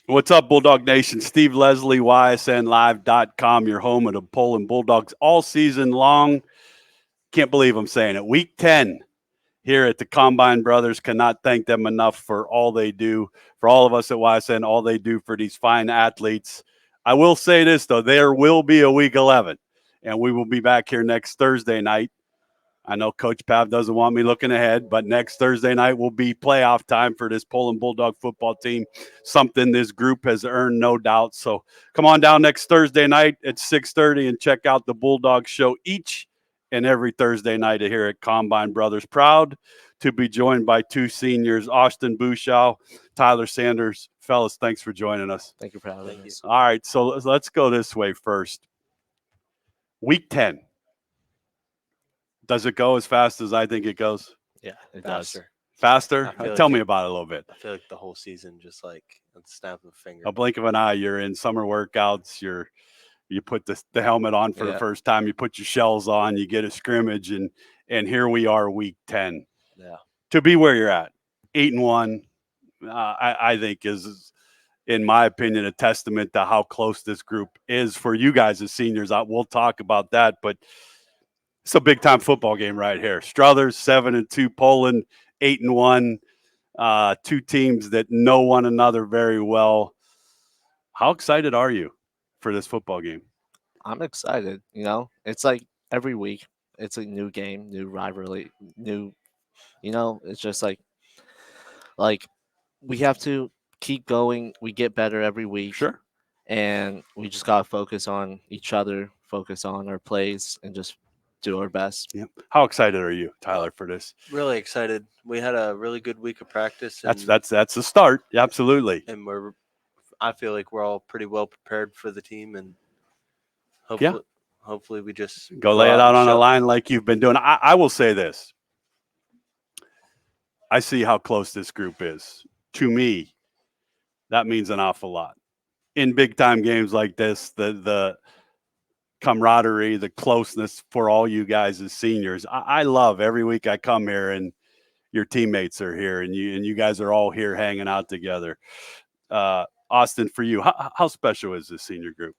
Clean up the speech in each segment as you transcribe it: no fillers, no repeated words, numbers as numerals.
What's up, Bulldog Nation? Steve Leslie, YSNLive.com, your home of the Poland Bulldogs all season long. Can't believe I'm saying it. Week 10 here at the Combine Brothers. Cannot thank them enough for all they do. For all of us at YSN, all they do for these fine athletes. I will say this, though. There will be a Week 11, and we will be back here next Thursday night. I know Coach Pav doesn't want me looking ahead, but next Thursday night will be playoff time for this Poland Bulldog football team, something this group has earned, no doubt. So come on down next Thursday night at 6:30 and check out the Bulldog show each and every Thursday night here at Combine Brothers. Proud to be joined by two seniors, Austin Bushaw, Tyler Sanders. Fellas, thanks for joining us. Thank you for having us. All right, so let's go this way first. Week 10. Does it go as fast as I think it goes? Yeah, it Faster. does. Faster? I feel Tell like me it- about it a little bit. I feel like the whole season just like a snap of a finger. A blink of an eye, you're in summer workouts. You put the helmet on for the Yeah. first time. You put your shells on. You get a scrimmage, and here we are, week 10. Yeah. To be where you're at, 8-1, I think is, in my opinion, a testament to how close this group is for you guys as seniors. We'll talk about that, but it's a big time football game right here. Struthers 7-2, Poland 8-1. Two teams that know one another very well. How excited are you for this football game? I'm excited. It's like every week, it's a new game, new rivalry, new. It's just like we have to keep going. We get better every week. Sure. And we just gotta focus on each other, focus on our plays, and just do our best. Yep. How excited are you, Tyler, for this? Really excited. We had a really good week of practice. And, That's the start. Absolutely. And I feel like we're all pretty well prepared for the team, and hopefully we just Go lay it out on a show. line like you've been doing. I will say this. I see how close this group is. To me, that means an awful lot. In big time games like this, the camaraderie, the closeness for all you guys as seniors. I love every week I come here and your teammates are here and you guys are all here hanging out together. Austin, for you, how special is this senior group?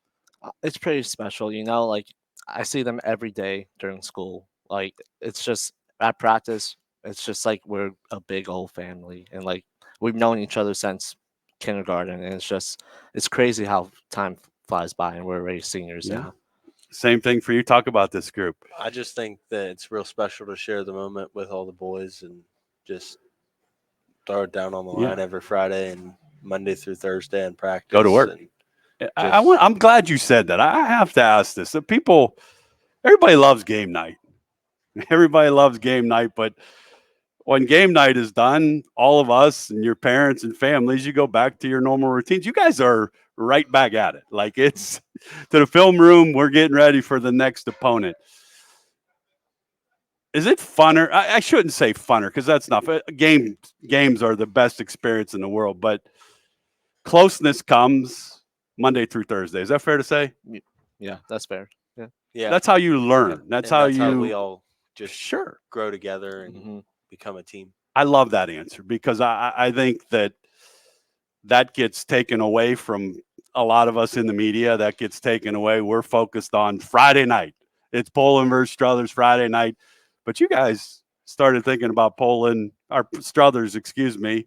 It's pretty special, like I see them every day during school. Like it's just at practice, it's just like we're a big old family, and like we've known each other since kindergarten, and it's crazy how time flies by and we're already seniors now. Same thing for you. Talk about this group. I just think that it's real special to share the moment with all the boys and just throw it down on the line every Friday and Monday through Thursday and practice. Go to work. I'm glad you said that. I have to ask this. Everybody loves game night. Everybody loves game night, but when game night is done, all of us and your parents and families, you go back to your normal routines. You guys are right back at it. Like it's to the film room. We're getting ready for the next opponent. Is it funner? I shouldn't say funner because that's not games are the best experience in the world, but closeness comes Monday through Thursday. Is that fair to say? Yeah, that's fair. Yeah. That's how you learn. That's how we all just grow together and become a team. I love that answer because I think that gets taken away from a lot of us in the media. That gets taken away. We're focused on Friday night. It's Poland versus Struthers Friday night. But you guys started thinking about Struthers, excuse me.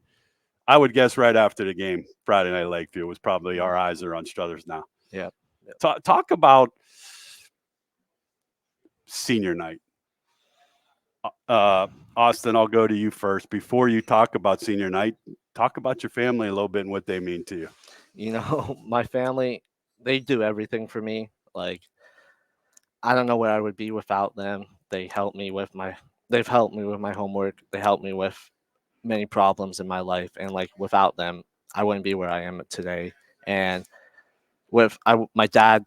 I would guess right after the game, Friday night Lakeview was probably our eyes are on Struthers now. Yeah. Talk about senior night. Austin, I'll go to you first. Before you talk about senior night, talk about your family a little bit and what they mean to you. My family, they do everything for me. Like, I don't know where I would be without them. They've helped me with my homework. They helped me with many problems in my life. And like, without them, I wouldn't be where I am today. And my dad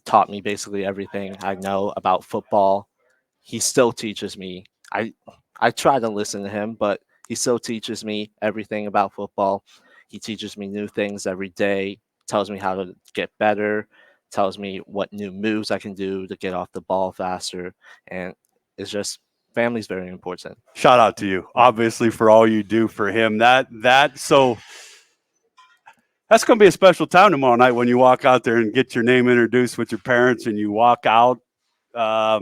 taught me basically everything I know about football. He still teaches me. I try to listen to him, but he still teaches me everything about football. He teaches me new things every day, tells me how to get better, tells me what new moves I can do to get off the ball faster. And it's just, family's very important. Shout out to you, obviously, for all you do for him. So That's going to be a special time tomorrow night when you walk out there and get your name introduced with your parents and you walk out. How's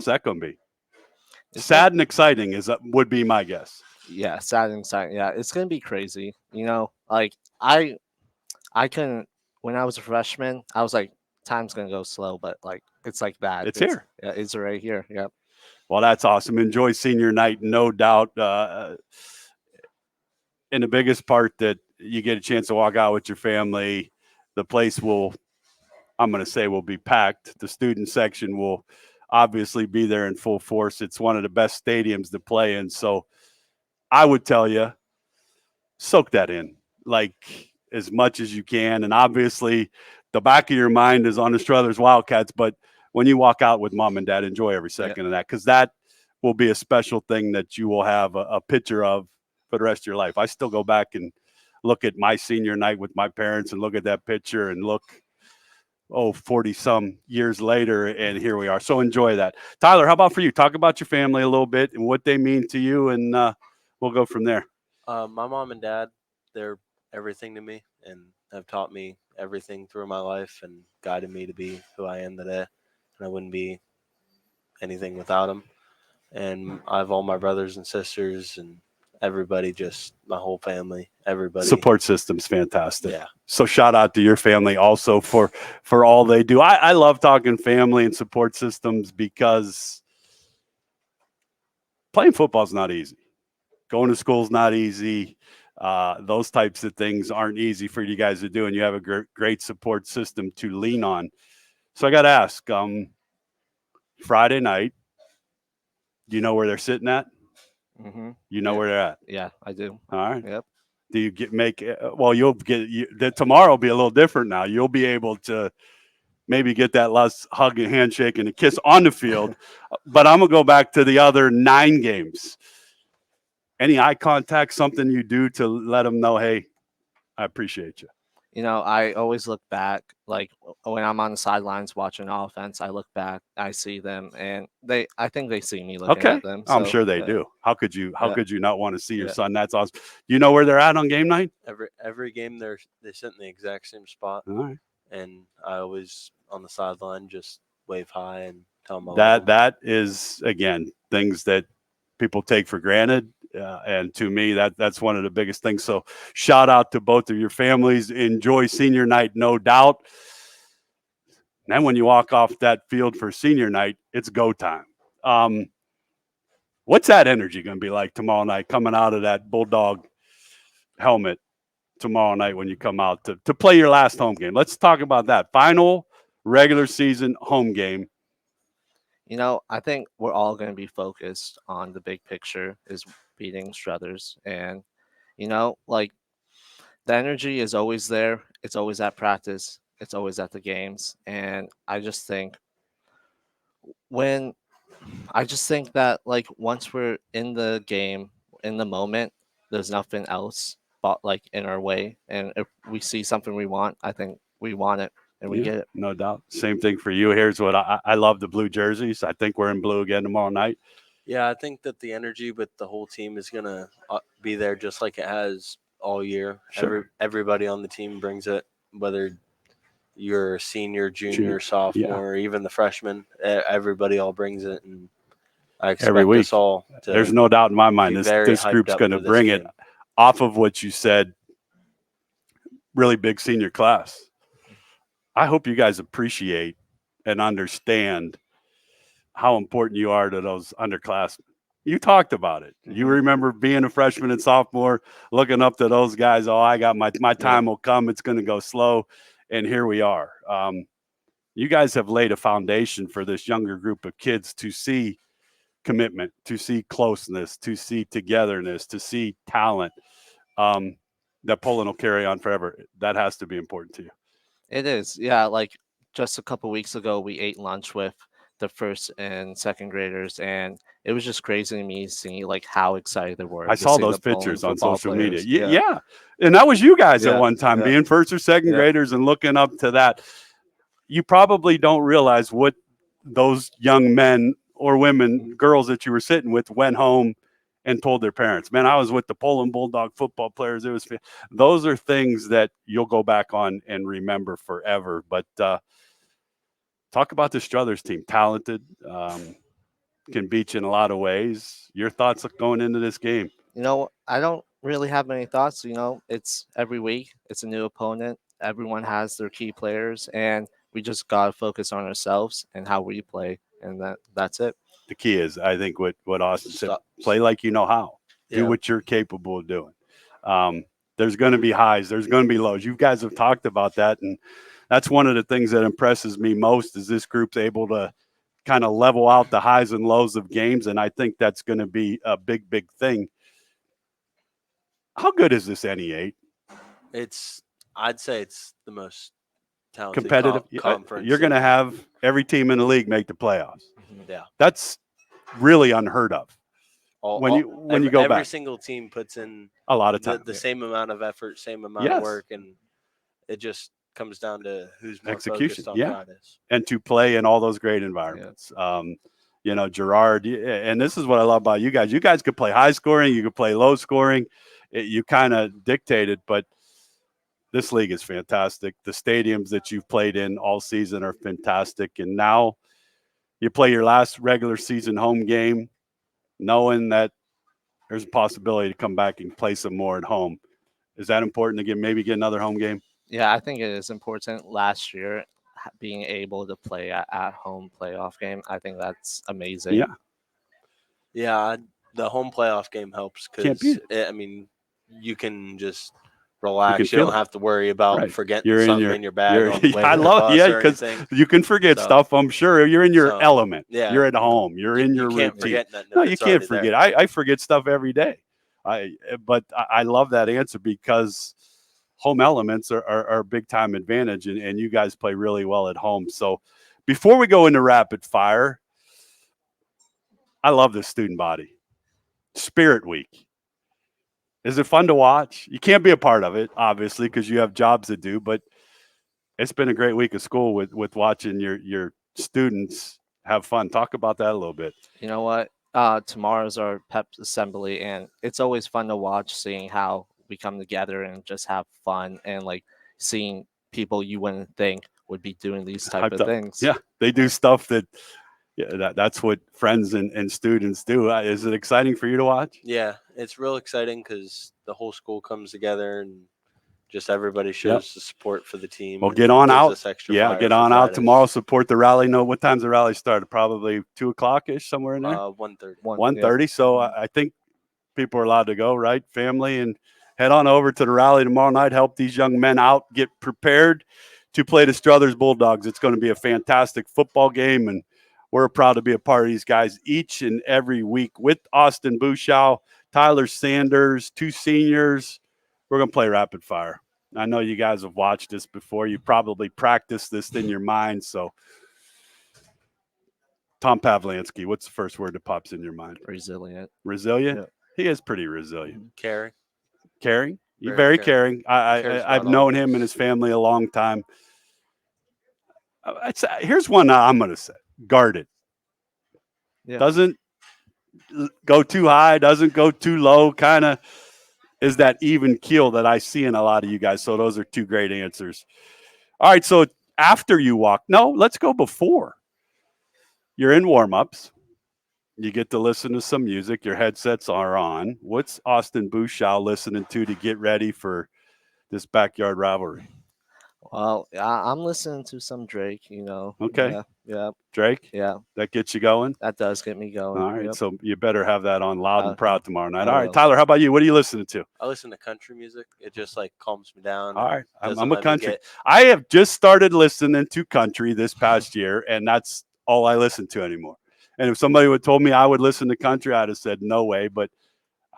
that going to be? Sad and exciting would be my guess. Yeah, sad and exciting. Yeah, it's gonna be crazy. Like I couldn't when I was a freshman. I was like, time's gonna go slow, but like it's like that. It's here. Yeah, it's right here. Yep. Well, that's awesome. Enjoy senior night, no doubt. And the biggest part that you get a chance to walk out with your family, the place will be packed. The student section will obviously be there in full force. It's one of the best stadiums to play in. So I would tell you, soak that in like as much as you can. And obviously the back of your mind is on the Struthers Wildcats, but when you walk out with mom and dad, enjoy every second of that, because that will be a special thing that you will have a picture of for the rest of your life. I still go back and look at my senior night with my parents and look at that picture and look, 40 some years later, and here we are. So enjoy that. Tyler, how about for you? Talk about your family a little bit and what they mean to you, and we'll go from there. My mom and dad, they're everything to me and have taught me everything through my life and guided me to be who I am today. And I wouldn't be anything without them. And I have all my brothers and sisters and everybody, just my whole family, everybody. Support system's fantastic. Yeah. So shout out to your family also for all they do. I love talking family and support systems because playing football is not easy. Going to school is not easy. Those types of things aren't easy for you guys to do, and you have a great support system to lean on. So I got to ask, Friday night, do you know where they're sitting at? Mm-hmm. You know where they're at? Yeah, I do. All right. Yep. Do you you'll get tomorrow will be a little different now. You'll be able to maybe get that last hug and handshake and a kiss on the field. But I'm going to go back to the other 9 games. Any eye contact, something you do to let them know, hey, I appreciate you? I always look back, like when I'm on the sidelines watching offense, I look back, I see them, and I think they see me looking at them. I'm So, sure they yeah. do. How could you not want to see your Yeah. son? That's awesome. Do you know where they're at on game night? Every game they sit in the exact same spot. All right. And I always on the sideline just wave hi and tell them I love them. That is, again, things that people take for granted. And to me, that's one of the biggest things. So shout out to both of your families. Enjoy senior night, no doubt. And then when you walk off that field for senior night, it's go time. What's that energy going to be like tomorrow night coming out of that Bulldog helmet tomorrow night when you come out to play your last home game? Let's talk about that. Final regular season home game. I think we're all going to be focused on the big picture, is beating Struthers. And, like the energy is always there. It's always at practice. It's always at the games. And I just think that like once we're in the game, in the moment, there's nothing else but like in our way. And if we see something we want, I think we want it. And we get it. No doubt. Same thing for you. Here's what I love: the blue jerseys. I think we're in blue again tomorrow night. Yeah, I think that the energy with the whole team is going to be there just like it has all year. Sure. Everybody on the team brings it, whether you're a senior, junior, sophomore, or even the freshman. Everybody all brings it, and I expect every week. us all to. There's no doubt in my mind this group's going to bring it. Off of what you said, really big senior class. I hope you guys appreciate and understand how important you are to those underclassmen. You talked about it. You remember being a freshman and sophomore, looking up to those guys. Oh, I got my time will come. It's going to go slow. And here we are. You guys have laid a foundation for this younger group of kids to see commitment, to see closeness, to see togetherness, to see talent. That Poland will carry on forever. That has to be important to you. It is. Yeah. Like just a couple weeks ago, we ate lunch with the first and second graders, and it was just crazy to me seeing like how excited they were. I saw those pictures on social media. Yeah. Yeah. And that was you guys at one time, being first or second graders and looking up to that. You probably don't realize what those young men or women, girls that you were sitting with went home and told their parents, man, I was with the Poland Bulldog football players. It was, those are things that you'll go back on and remember forever. But talk about the Struthers team, talented, can beat you in a lot of ways. Your thoughts going into this game? I don't really have many thoughts. It's every week, it's a new opponent. Everyone has their key players, and we just gotta focus on ourselves and how we play, and that's it. The key is, I think, what Austin said: play like you know how. Do Yeah. what you're capable of doing. There's going to be highs. There's going to be lows. You guys have talked about that, and that's one of the things that impresses me most is this group's able to kind of level out the highs and lows of games, and I think that's going to be a big, big thing. How good is this NE8? I'd say it's the most talented Competitive conference. You're going to have every team in the league make the playoffs. Yeah, that's really unheard of. When you go back, every single team puts in a lot of time, the same amount of effort, same amount of work, and it just comes down to who's more execution, focused on practice. And to play in all those great environments. Gerard, and this is what I love about you guys. You guys could play high scoring, you could play low scoring. You kind of dictated, but this league is fantastic. The stadiums that you've played in all season are fantastic, and now you play your last regular season home game, knowing that there's a possibility to come back and play some more at home. Is that important to maybe get another home game? Yeah, I think it is important. Last year, being able to play at home playoff game, I think that's amazing. Yeah, the home playoff game helps because you can just relax. You don't have to worry about forgetting something in your bag. I love because you can forget stuff. I'm sure you're in your element. Yeah, you're at home. You're in your routine. Forget nothing. No, you can't forget. I forget stuff every day. But I love that answer because home elements are a big time advantage, and you guys play really well at home. So before we go into rapid fire, I love this student body. Spirit Week. Is it fun to watch? You can't be a part of it, obviously, because you have jobs to do, but it's been a great week of school with watching your students have fun. Talk about that a little bit. You know what? Tomorrow's our pep assembly, and it's always fun to watch, seeing how we come together and just have fun, and like seeing people you wouldn't think would be doing these type of things. Yeah, they do stuff that's what friends and students do. Is it exciting for you to watch? Yeah, it's real exciting because the whole school comes together and just everybody shows the support for the team. Well, get on out. Yeah, get on out tomorrow. Support the rally. No, what time's the rally started? Probably 2:00-ish, somewhere in there. 1:30. 1:30. So I think people are allowed to go, right? Family, and head on over to the rally tomorrow night. Help these young men out. Get prepared to play the Struthers Bulldogs. It's going to be a fantastic football game, and we're proud to be a part of these guys each and every week with Austin Bushaw, Tyler Sanders, 2 seniors. We're going to play rapid fire. I know you guys have watched this before. You probably practiced this in your mind. So, Tom Pavlansky, what's the first word that pops in your mind? Resilient. Resilient? Yeah. He is pretty resilient. Caring. Caring? Very caring. I've known him and his family a long time. Here's one I'm going to say. Guarded. Yeah. Doesn't go too high, doesn't go too low, kind of is that even keel that I see in a lot of you guys. So those are 2 great answers. All right, so after you walk, let's go before. You're in warm-ups. You get to listen to some music. Your headsets are on. What's Austin Bushaw listening to get ready for this backyard rivalry? Well, I'm listening to some Drake, Okay. Yeah. Drake? Yeah. That gets you going? That does get me going. All right. So you better have that on loud and proud tomorrow night. All right, will. Tyler, how about you? What are you listening to? I listen to country music. It just calms me down. All right. I'm a country. I have just started listening to country this past year, and that's all I listen to anymore. And if somebody would told me I would listen to country, I'd have said no way. But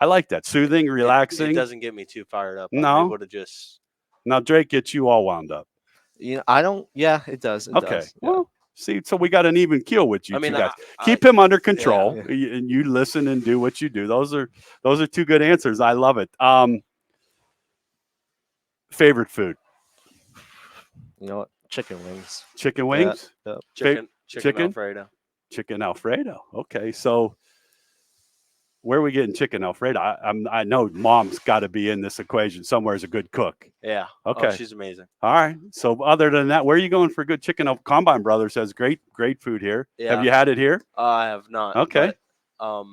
I like that. Soothing, relaxing. It doesn't get me too fired up. No. I'm able to just. Now Drake gets you all wound up. I don't. Yeah, it does. It okay. does. Well, see, so we got an even keel with you. I mean, guys. Keep him under control, and you listen and do what you do. Those are 2 good answers. I love it. Favorite food? You know what? Chicken wings. Chicken wings? Yeah. Chicken Alfredo. Chicken Alfredo. Okay, so where are we getting chicken Alfredo? I know mom's got to be in this equation somewhere as a good cook. Yeah. Okay. Oh, she's amazing. All right. So other than that, where are you going for good chicken? Combine Brothers has great food here. Yeah. Have you had it here? I have not. Okay. But,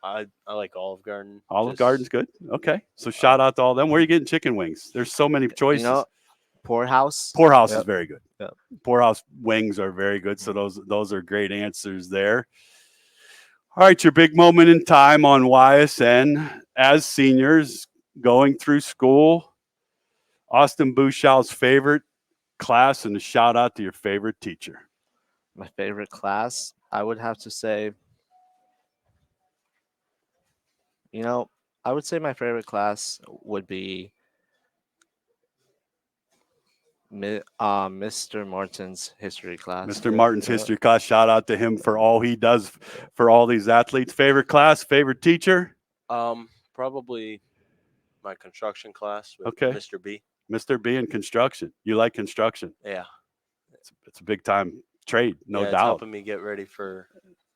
I like Olive Garden. Olive Garden's good. Okay. So shout out to all them. Where are you getting chicken wings? There's so many choices. You know, Poorhouse. Poorhouse is Yep. very good. Yep. Poorhouse wings are very good. So those are great answers there. All right, your big moment in time on YSN as seniors going through school. Austin Bushaw's favorite class, and a shout out to your favorite teacher. My favorite class, I would have to say, I would say my favorite class would be Mr. Martin's history class. Mr. Martin's history class. Shout out to him for all he does for all these athletes. Favorite class, favorite teacher? Probably my construction class with Okay. Mr. B. Mr. B in construction. You like construction? Yeah. It's a big time trade, no It's doubt. helping me get ready for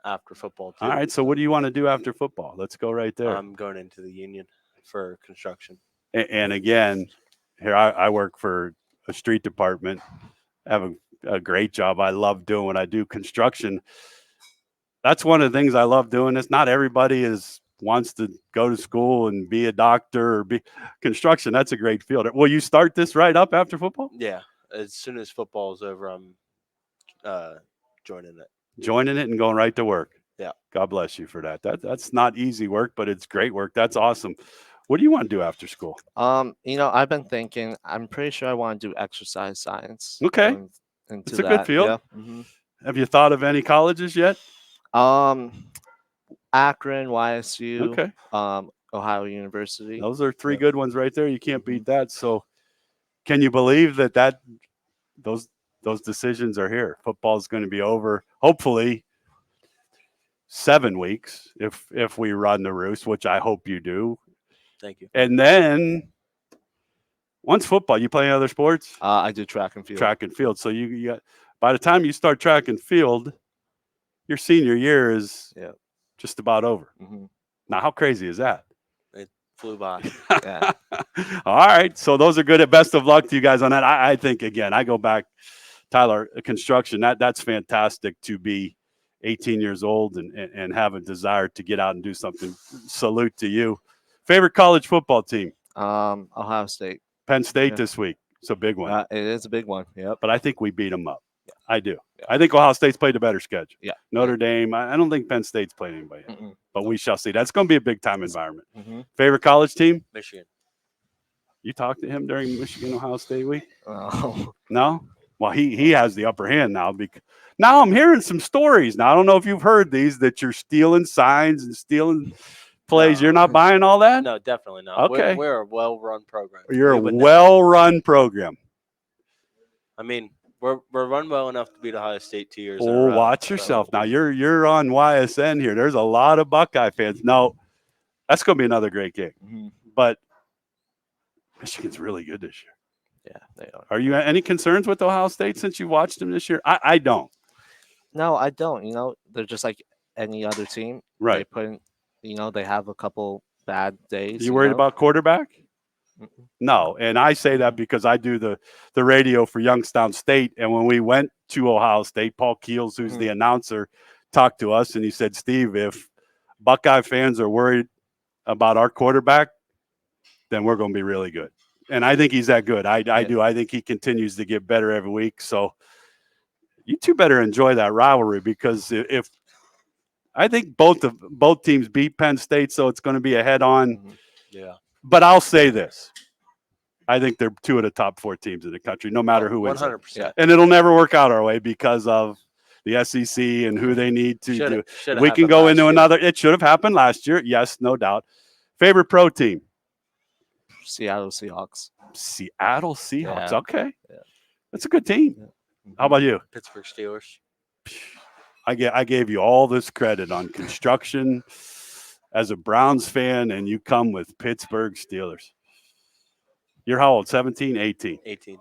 after football too. All right. So what do you want to do after football? Let's go right there. I'm going into the union for construction. And again, here I work for a street department. I have a great job. I love doing what I do. Construction. That's one of the things I love doing. It's not everybody wants to go to school and be a doctor or be construction. That's a great field. Will you start this right up after football? Yeah. As soon as football is over, I'm joining it. Joining it and going right to work. Yeah. God bless you for that. That's not easy work, but it's great work. That's awesome. What do you want to do after school? I've been thinking. I'm pretty sure I want to do exercise science. Okay. It's a good field. Yeah. Mm-hmm. Have you thought of any colleges yet? Akron, YSU, Okay. Ohio University. Those are three good ones right there. You can't beat that. So can you believe that those decisions are here? Football is going to be over, hopefully, 7 weeks if we run the roost, which I hope you do. Thank you. And then once football, you play any other sports? I do track and field. Track and field. So you got, by the time you start track and field, your senior year is just about over. Mm-hmm. Now, how crazy is that? It flew by. Yeah. All right. So those are good. Best of luck to you guys on that. I think, again, I go back, Tyler, construction, that's fantastic to be 18 years old and have a desire to get out and do something. Salute to you. Favorite college football team? Ohio State. Penn State this week. It's a big one. It is a big one. Yep. But I think we beat them up. Yeah. I do. Yeah. I think Ohio State's played a better schedule. Yeah. Notre Dame. I don't think Penn State's played anybody yet. But we shall see. That's going to be a big time environment. Mm-hmm. Favorite college team? Michigan. You talked to him during Michigan Ohio State week? Oh. No? Well, he has the upper hand now. Now I'm hearing some stories. Now, I don't know if you've heard these, that you're stealing signs and stealing plays. No. You're not buying all that? No, definitely not. Okay. We're a well-run program. You're a well-run program. I mean, we're run well enough to beat Ohio State 2 years in a Oh, row. watch yourself. Now, you're on YSN here. There's a lot of Buckeye fans. No, that's going to be another great game. Mm-hmm. But Michigan's really good this year. Yeah, they are. Are you any concerns with Ohio State since you watched them this year? I don't. No, I don't. They're just like any other team. Right. They have a couple bad days. You worried about quarterback? Mm-mm. No. And I say that because I do the radio for Youngstown State. And when we went to Ohio State, Paul Keels, who's the announcer, talked to us and he said, Steve, if Buckeye fans are worried about our quarterback, then we're going to be really good. And I think he's that good. I do. I think he continues to get better every week. So you two better enjoy that rivalry, because if I think both teams beat Penn State, so it's going to be a head-on. Mm-hmm. Yeah. But I'll say this. I think they're two of the top 4 teams in the country, no matter who wins. 100%. It. And it'll never work out our way because of the SEC and who they need to do. We can go into another. It should have happened last year. Yes, no doubt. Favorite pro team? Seattle Seahawks. Seattle Seahawks. Yeah. Okay. Yeah. That's a good team. Yeah. Mm-hmm. How about you? Pittsburgh Steelers. I gave you all this credit on construction as a Browns fan, and you come with Pittsburgh Steelers. You're how old? 17, 18? 18.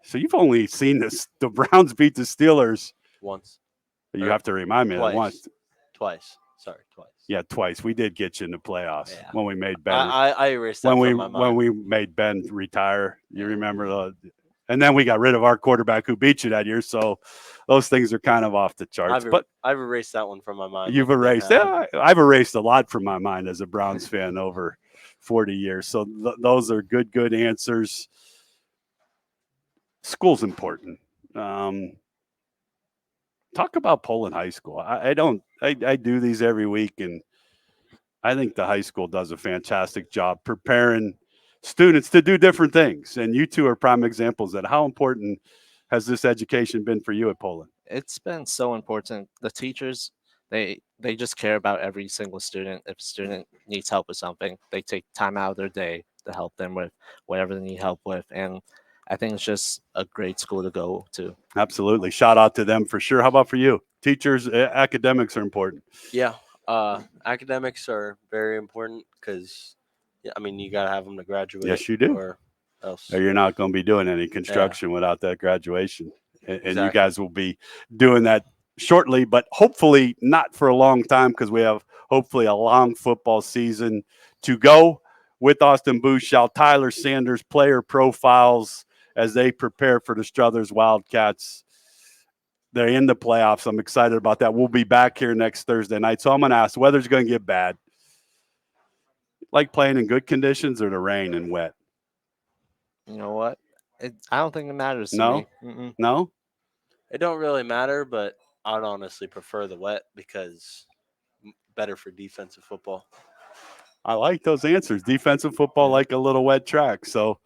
So you've only seen the Browns beat the Steelers Once. You have to remind me that once. Twice. Sorry, twice. Yeah, twice. We did get you in the playoffs Yeah. when we made Ben. I erased that when from my mind. we made Ben retire. You Yeah. remember and then we got rid of our quarterback who beat you that year. So those things are kind of off the charts. But I've erased that one from my mind. you've like Ben erased. had. Yeah, I've erased a lot from my mind as a Browns fan over 40 years. So those are good answers. School's important. Talk about Poland High School. I do these every week, and I think the high school does a fantastic job preparing students to do different things. And you two are prime examples of that. How important has this education been for you at Poland? It's been so important. The teachers, they just care about every single student. If a student needs help with something, they take time out of their day to help them with whatever they need help with. And I think it's just a great school to go to. Absolutely. Shout out to them for sure. How about for you? Teachers, academics are important. Yeah. Academics are very important because, I mean, you got to have them to graduate. Yes, you do. Or else. Or you're not going to be doing any construction without that graduation. And you Exactly. guys will be doing that shortly, but hopefully not for a long time because we have hopefully a long football season to go. With Austin Bushaw, Tyler Sanders, player profiles as they prepare for the Struthers Wildcats. They're in the playoffs. I'm excited about that. We'll be back here next Thursday night. So I'm going to ask, weather's going to get bad. Like playing in good conditions or the rain and wet? You know what? I don't think it matters to No? me. Mm-mm. No? It don't really matter, but I'd honestly prefer the wet because better for defensive football. I like those answers. Defensive football, like a little wet track. So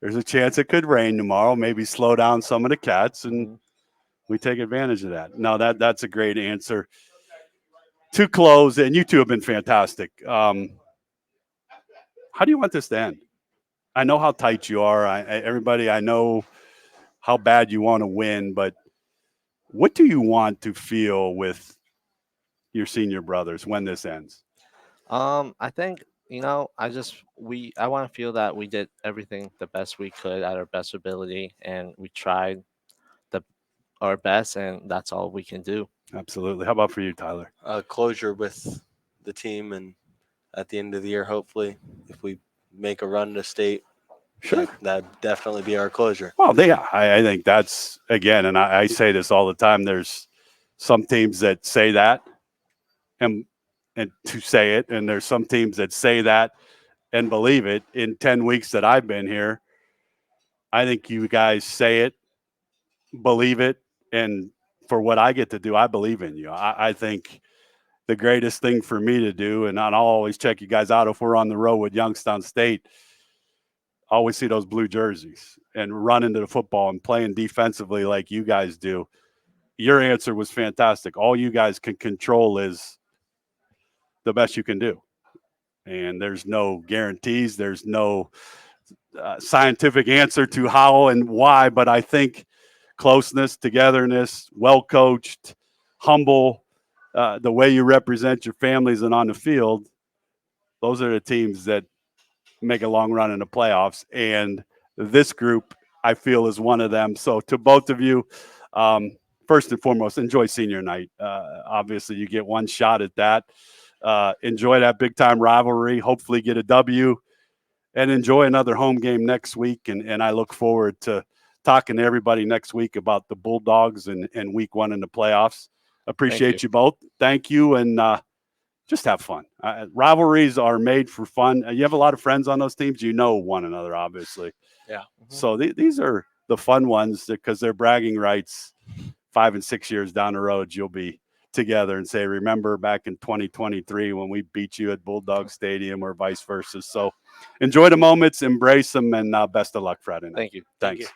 there's a chance it could rain tomorrow, maybe slow down some of the cats, and we take advantage of that. No, that's a great answer. To close, and you two have been fantastic. How do you want this to end? I know how tight you are. Everybody, I know how bad you want to win, but what do you want to feel with your senior brothers when this ends? I think I want to feel that we did everything the best we could at our best ability, and we tried our best, and that's all we can do. Absolutely. How about for you, Tyler? Closure with the team, and at the end of the year, hopefully, if we make a run to state, Sure. that'd definitely be our closure. Well, I think that's, again, and I say this all the time, there's some teams that say that and to say it, and there's some teams that say that and believe it. In 10 weeks that I've been here, I think you guys say it, believe it, and for what I get to do, I believe in you. I think the greatest thing for me to do, and I'll always check you guys out if we're on the road with Youngstown State, I always see those blue jerseys and run into the football and playing defensively like you guys do. Your answer was fantastic. All you guys can control is the best you can do. And there's no guarantees. There's no scientific answer to how and why, but I think closeness, togetherness, well-coached, humble, the way you represent your families and on the field, those are the teams that make a long run in the playoffs. And this group, I feel, is one of them. So to both of you, first and foremost, enjoy senior night. Obviously, you get one shot at that. Enjoy that big-time rivalry. Hopefully get a W. And enjoy another home game next week. And I look forward to talking to everybody next week about the Bulldogs and week one in the playoffs. Appreciate you both. Thank you. And just have fun. Rivalries are made for fun. You have a lot of friends on those teams. You know one another, obviously. Yeah. So these are the fun ones because they're bragging rights. 5 and 6 years down the road, you'll be together and say, remember back in 2023 when we beat you at Bulldog Stadium or vice versa. So enjoy the moments, embrace them, and best of luck Friday night. Thank you. Thanks.